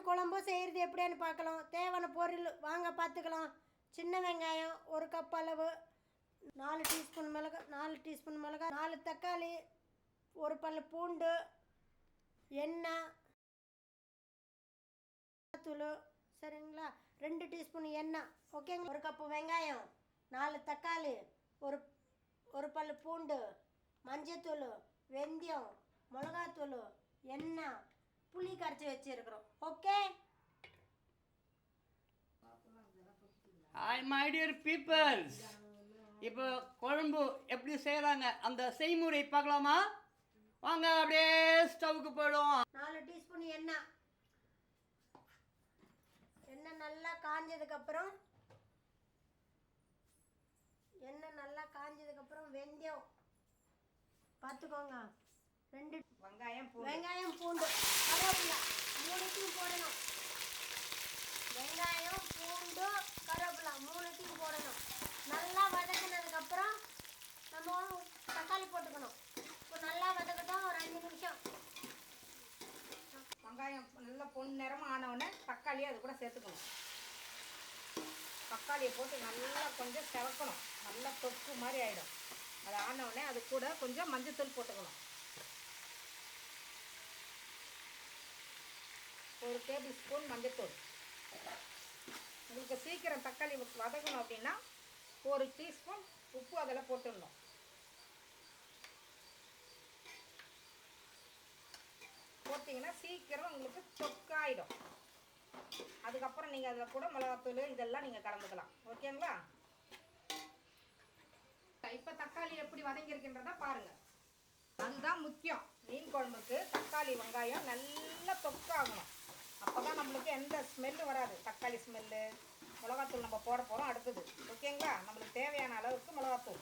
குழம்பும் செய்கிறது எப்படின்னு பார்க்கலாம். தேவையான பொருள் வாங்க பார்த்துக்கலாம். சின்ன வெங்காயம் 1 கப் அளவு, 4 டீஸ்பூன் மிளகாய், 4 தக்காளி, 1 பல் பூண்டு, எண்ணெய் தூள், சரிங்களா, 2 டீஸ்பூன் எண்ணெய், ஓகேங்களா. 1 கப்பு வெங்காயம், 4 தக்காளி, ஒரு பல் பூண்டு, மஞ்சத்தூள், வெந்தயம், மிளகாத்தூள், எண்ணெய், புளி கரைச்சி வச்சுருக்கிறோம். Okay. Hi my dear peoples, இப்போ குழம்பு எப்படி செய்கிறாங்க அந்த செய்முறை பார்க்கலாமா? வாங்க அப்படியே ஸ்டவ்வுக்கு போயிடுவோம். 4 டீஸ்பூன் எண்ணெய் நல்லா காஞ்சதுக்கப்புறம் வெந்தயம் பார்த்துக்கோங்க. 2 வெங்காயம் பூண்டு கருவேப்பிலை 3 போடணும். வெங்காயம் பூண்டு கருவேப்பிலை 3 போடணும். நல்லா வதக்கினதுக்கப்புறம் நம்ம தக்காளி போட்டுக்கணும். இப்போ நல்லா வதக்கட்டும் ஒரு 5 நிமிஷம். வெங்காயம் நல்லா பொன் நிறமாக ஆனவுடனே தக்காளியை அது கூட சேர்த்துக்கணும். தக்காளியை போட்டு நல்லா கொஞ்சம் செவக்கணும். நல்லா தொக்கு மாதிரி ஆகிடும். அது ஆனவுடனே அது கூட கொஞ்சம் மஞ்சத்தூள் போட்டுக்கணும். 1 டேபிள் ஸ்பூன் மஞ்சத்தூள். உங்களுக்கு சீக்கிரம் தக்காளி வதக்கணும் அப்படின்னா 1 டீஸ்பூன் உப்பு அதில் போட்டுடணும். போட்டிங்கன்னா சீக்கிரம் உங்களுக்கு தொக்காயிடும். அதுக்கப்புறம் நீங்கள் அதில் கூட மிளகாத்தூள் இதெல்லாம் நீங்கள் கலந்துக்கலாம். ஓகேங்களா. இப்போ தக்காளி எப்படி வதங்கியிருக்கின்றதா பாருங்கள். அதுதான் முக்கியம். மீன் குழம்புக்கு தக்காளி வெங்காயம் நல்லா தொக்காகணும். அப்போ தான் நம்மளுக்கு எந்த ஸ்மெல்லு வராது. தக்காளி ஸ்மெல்லு, மிளகாத்தூள் நம்ம போட போகிறோம் அடுத்தது. ஓகேங்களா. நம்மளுக்கு தேவையான அளவுக்கு மிளகாத்தூள்.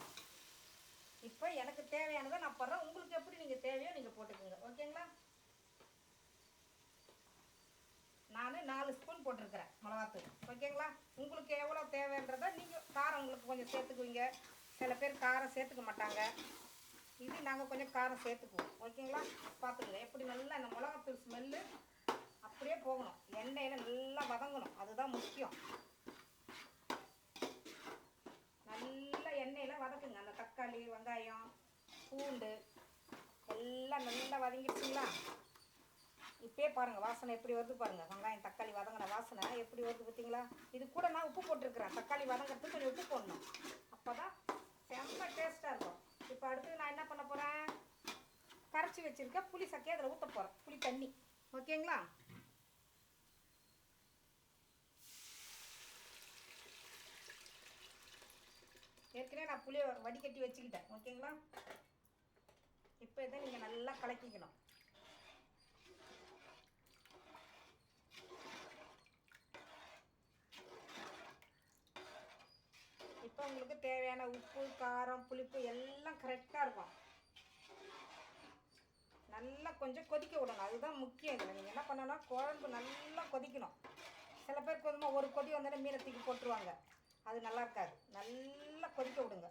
இப்போ எனக்கு தேவையானதை நான் போடுறேன். உங்களுக்கு எப்படி நீங்கள் தேவையோ நீங்கள் போட்டுக்கோங்க. ஓகேங்களா. நான் 4 ஸ்பூன் போட்டிருக்கிறேன் மிளகாத்தூள். ஓகேங்களா. உங்களுக்கு எவ்வளோ தேவைன்றதை நீங்கள் காரம் உங்களுக்கு கொஞ்சம் சேர்த்துக்குவீங்க. சில பேர் காரம் சேர்த்துக்க மாட்டாங்க. இது நாங்கள் கொஞ்சம் காரம் சேர்த்துக்குவோம். ஓகேங்களா. பார்த்துக்குங்க எப்படி நல்லா அந்த மிளகாத்தூள் ஸ்மெல்லு அப்படியே போகணும். எண்ணெயில் நல்லா வதங்கணும். அதுதான் முக்கியம். நல்லா எண்ணெயில் வதக்குங்க. அந்த தக்காளி வெங்காயம் பூண்டு எல்லாம் நல்லா வதங்கிடுச்சுங்களா. இப்போயே பாருங்கள் வாசனை எப்படி வருது பாருங்கள். வெங்காயம் தக்காளி வதங்கின வாசனை எப்படி வருது பார்த்தீங்களா. இது கூட நான் உப்பு போட்டிருக்கிறேன். தக்காளி வதங்கிறதுக்கு கொஞ்சம் உப்பு போடணும். அப்போ தான் செம்ம டேஸ்ட்டாக இருக்கும். இப்போ அடுத்து நான் என்ன பண்ண போகிறேன், கரைச்சி வச்சுருக்க புளி சக்கையை அதில் ஊற்ற போகிறேன். புளி தண்ணி. ஓகேங்களா. ஏற்கனவே நான் புளியை வடிகட்டி வச்சுக்கிட்டேன். ஓகேங்களா. இப்போ இதை நீங்கள் நல்லா கலக்கிக்கணும். இப்போ உங்களுக்கு தேவையான உப்பு காரம் புளிப்பு எல்லாம் கரெக்டாக இருக்கும். நல்லா கொஞ்சம் கொதிக்க விடணும். அதுதான் முக்கியம். இதில் நீங்கள் என்ன பண்ணணும், குழம்பு நல்லா கொதிக்கணும். சில பேர் கொஞ்சமாக ஒரு கொதி வந்தோடனே மீனை தூக்கி போட்டுருவாங்க. அது நல்லா இருக்காது. நல்லா கொதிக்க விடுங்க.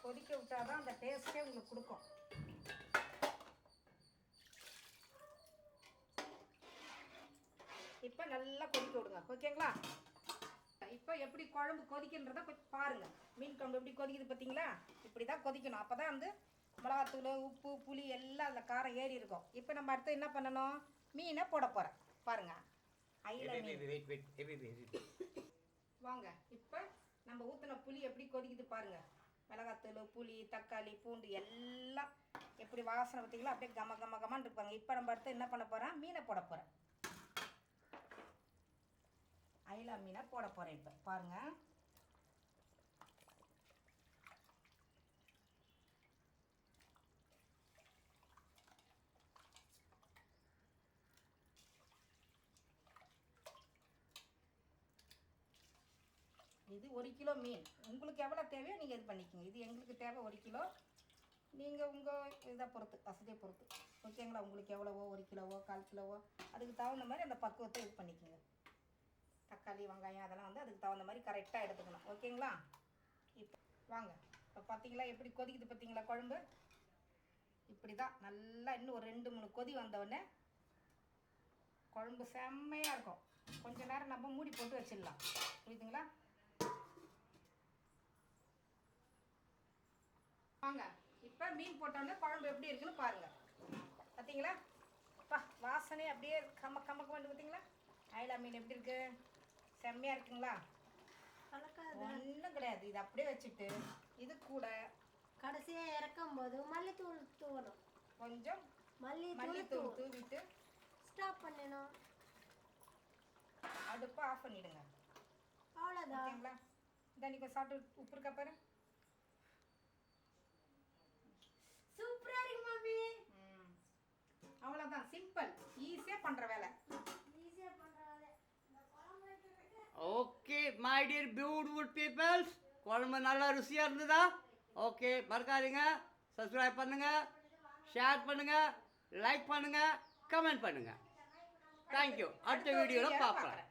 கொதிக்க விட்டால் தான் அந்த டேஸ்ட்டே உங்களுக்கு கொடுக்கும். இப்போ நல்லா கொதிக்க விடுங்க. ஓகேங்களா. இப்போ எப்படி குழம்பு கொதிக்கின்றதை பாருங்கள். மீன் குழம்பு எப்படி கொதிக்குது பார்த்தீங்களா. இப்படி தான் கொதிக்கணும். அப்போ தான் வந்து மிளகாத்தூள் உப்பு புளி எல்லாம் அதில் காரம் ஏறி இருக்கும். இப்போ நம்ம அடுத்து என்ன பண்ணணும், மீனை போட போகிறேன். பாருங்கள். வாங்க. இப்போ நம்ம ஊற்றின புளி எப்படி கொதிக்குது பாருங்கள். மிளகாத்தூள் புளி தக்காளி பூண்டு எல்லாம் எப்படி வாசனை பார்த்தீங்களா. அப்படியே கம கம கமான்னு இருப்பாங்க. இப்போ நம்ம அடுத்து என்ன பண்ண போகிறேன், மீனை போட போகிறேன். அயிலா மீனை போட போகிறேன். இப்போ பாருங்கள். இது 1 கிலோ மீன். உங்களுக்கு எவ்வளோ தேவையோ நீங்கள் இது பண்ணிக்கோங்க. இது எங்களுக்கு தேவை 1 கிலோ. நீங்கள் உங்கள் இதை பொறுத்து வசதியை பொறுத்து. ஓகேங்களா. உங்களுக்கு எவ்வளவோ 1 கிலோவோ 1/4 கிலோவோ அதுக்கு தகுந்த மாதிரி அந்த பக்குவத்தை இது பண்ணிக்கோங்க. தக்காளி வெங்காயம் அதெல்லாம் வந்து அதுக்கு தகுந்த மாதிரி கரெக்டாக எடுத்துக்கணும். ஓகேங்களா. இப்போ வாங்க. இப்போ பார்த்தீங்களா எப்படி கொதிக்குது பார்த்தீங்களா குழம்பு. இப்படி தான் நல்லா இன்னும் ஒரு 2-3 கொதி வந்தவுடனே குழம்பு செம்மையாக இருக்கும். கொஞ்ச நேரம் நம்ம மூடி போட்டு வச்சிடலாம். புரியுதுங்களா? வாங்க இப்போ மீன் போட்டோன்னே குழம்பு எப்படி இருக்குன்னு பாருங்கள். பார்த்தீங்களா? அப்பா வாசனை அப்படியே கமக்க வந்து பார்த்தீங்களா? அயிலா மீன் எப்படி இருக்கு? செம்மையாக இருக்குங்களா? கலக்காது. ஒன்றும் கிடையாது. இது அப்படியே வச்சுட்டு இது கூட கடைசியாக இறக்கும் போது மல்லித்தூள் தூவணும். கொஞ்சம் மல்லித்தூள் தூவிட்டு ஸ்டாப் பண்ணணும். அடுப்பை ஆஃப் பண்ணிவிடுங்க. அவ்வளோதான். ஓகேங்களா? இதான் நீங்கள் சாப்பிட்டு உப்பு இருக்கா பாரு. சூப்பராக இருக்கு மாமி. அவ்வளோதான், சிம்பிள், ஈஸியாக பண்ணுற வேலை. ஈஸியாக பண்ணுற வேலை. இந்த குழம்பு வைக்கிறதுக்கு okay my dear beautiful peoples, குழம்பு நல்லா ருசியாக இருந்ததா? ஓகே, மறக்காதீங்க, சப்ஸ்கிரைப் பண்ணுங்கள், ஷேர் பண்ணுங்கள், லைக் பண்ணுங்கள், கமெண்ட் பண்ணுங்கள். தேங்க்யூ. அடுத்த வீடியோவில் பார்க்கலாம்.